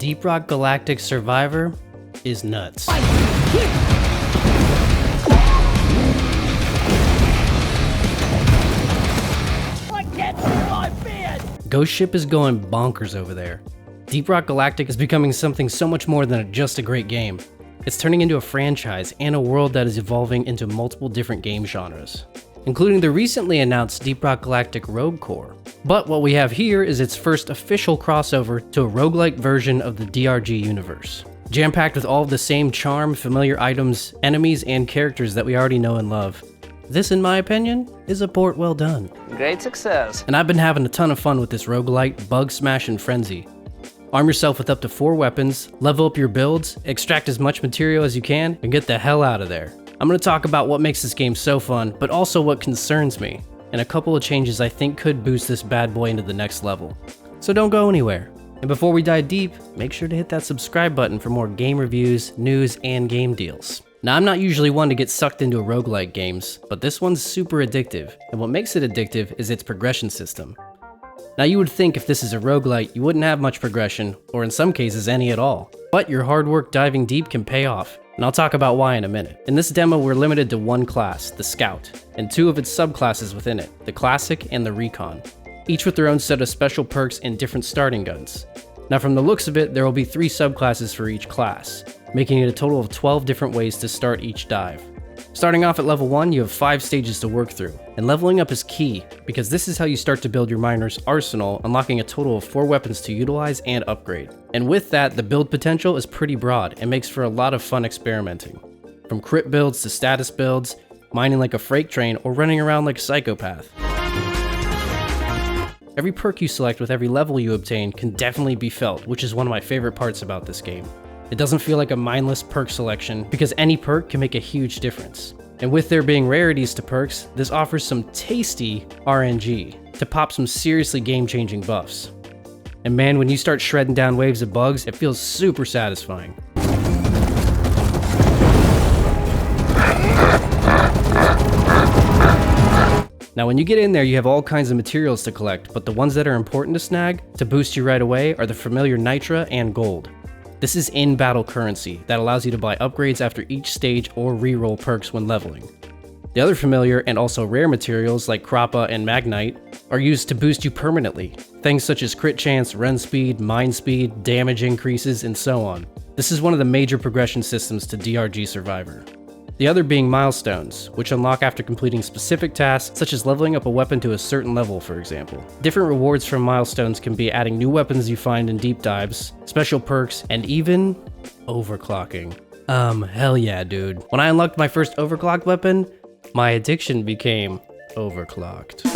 Deep Rock Galactic Survivor is nuts. Ghost Ship is going bonkers over there. Deep Rock Galactic is becoming something so much more than just a great game. It's turning into a franchise and a world that is evolving into multiple different game genres, including the recently announced Deep Rock Galactic Rogue Core. But what we have here is its first official crossover to a roguelike version of the DRG universe, jam-packed with all of the same charm, familiar items, enemies, and characters that we already know and love. This, in my opinion, is a port well done. Great success. And I've been having a ton of fun with this roguelite, bug smash, and frenzy. Arm yourself with up to 4 weapons, level up your builds, extract as much material as you can, and get the hell out of there. I'm going to talk about what makes this game so fun, but also what concerns me, and a couple of changes I think could boost this bad boy into the next level. So don't go anywhere. And before we dive deep, make sure to hit that subscribe button for more game reviews, news, and game deals. Now, I'm not usually one to get sucked into roguelike games, but this one's super addictive, and what makes it addictive is its progression system. Now, you would think if this is a roguelite, you wouldn't have much progression, or in some cases any at all. But your hard work diving deep can pay off, and I'll talk about why in a minute. In this demo, we're limited to one class, the Scout, and 2 of its subclasses within it, the Classic and the Recon, each with their own set of special perks and different starting guns. Now, from the looks of it, there will be 3 subclasses for each class, making it a total of 12 different ways to start each dive. Starting off at level 1, you have 5 stages to work through, and leveling up is key, because this is how you start to build your miner's arsenal, unlocking a total of 4 weapons to utilize and upgrade. And with that, the build potential is pretty broad, and makes for a lot of fun experimenting. From crit builds to status builds, mining like a freight train, or running around like a psychopath. Every perk you select with every level you obtain can definitely be felt, which is one of my favorite parts about this game. It doesn't feel like a mindless perk selection, because any perk can make a huge difference. And with there being rarities to perks, this offers some tasty RNG to pop some seriously game-changing buffs. And man, when you start shredding down waves of bugs, it feels super satisfying. Now, when you get in there, you have all kinds of materials to collect, but the ones that are important to snag to boost you right away are the familiar Nitra and Gold. This is in-battle currency that allows you to buy upgrades after each stage or reroll perks when leveling. The other familiar and also rare materials like Crappa and Magnite are used to boost you permanently. Things such as crit chance, run speed, mine speed, damage increases, and so on. This is one of the major progression systems to DRG Survivor. The other being milestones, which unlock after completing specific tasks such as leveling up a weapon to a certain level, for example. Different rewards from milestones can be adding new weapons you find in deep dives, special perks, and even overclocking. Hell yeah, dude. When I unlocked my first overclocked weapon, my addiction became overclocked.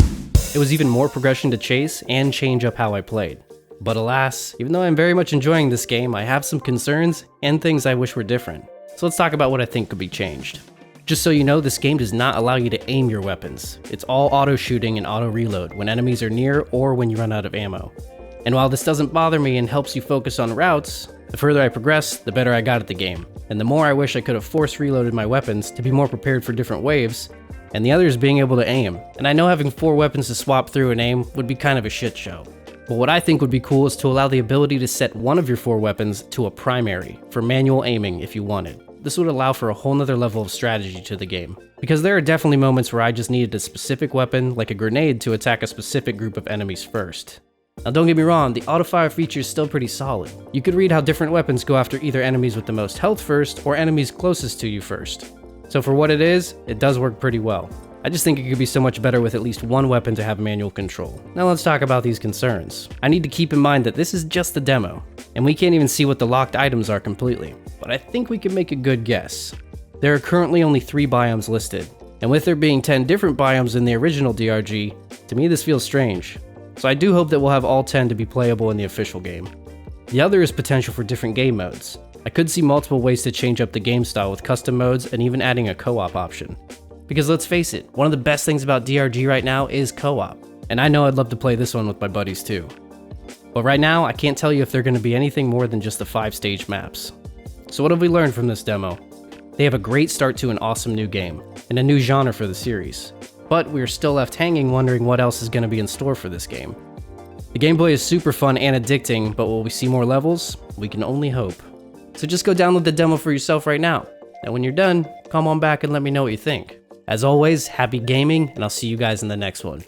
It was even more progression to chase and change up how I played. But alas, even though I'm very much enjoying this game, I have some concerns and things I wish were different. So let's talk about what I think could be changed. Just so you know, this game does not allow you to aim your weapons. It's all auto shooting and auto reload when enemies are near or when you run out of ammo. And while this doesn't bother me and helps you focus on routes, the further I progress, the better I got at the game. And the more I wish I could have force reloaded my weapons to be more prepared for different waves, and the others being able to aim. And I know having 4 weapons to swap through and aim would be kind of a shit show. But what I think would be cool is to allow the ability to set one of your 4 weapons to a primary for manual aiming if you wanted. This would allow for a whole nother level of strategy to the game. Because there are definitely moments where I just needed a specific weapon, like a grenade, to attack a specific group of enemies first. Now don't get me wrong, the auto-fire feature is still pretty solid. You could read how different weapons go after either enemies with the most health first, or enemies closest to you first. So for what it does work pretty well. I just think it could be so much better with at least one weapon to have manual control. Now let's talk about these concerns. I need to keep in mind that this is just a demo, and we can't even see what the locked items are completely, but I think we can make a good guess. There are currently only 3 biomes listed, and with there being 10 different biomes in the original DRG, to me this feels strange. So I do hope that we'll have all 10 to be playable in the official game. The other is potential for different game modes. I could see multiple ways to change up the game style with custom modes and even adding a co-op option. Because let's face it, one of the best things about DRG right now is co-op, and I know I'd love to play this one with my buddies too. But right now, I can't tell you if they're going to be anything more than just the 5-stage maps. So what have we learned from this demo? They have a great start to an awesome new game, and a new genre for the series. But we are still left hanging wondering what else is going to be in store for this game. The gameplay is super fun and addicting, but will we see more levels? We can only hope. So just go download the demo for yourself right now. And when you're done, come on back and let me know what you think. As always, happy gaming, and I'll see you guys in the next one.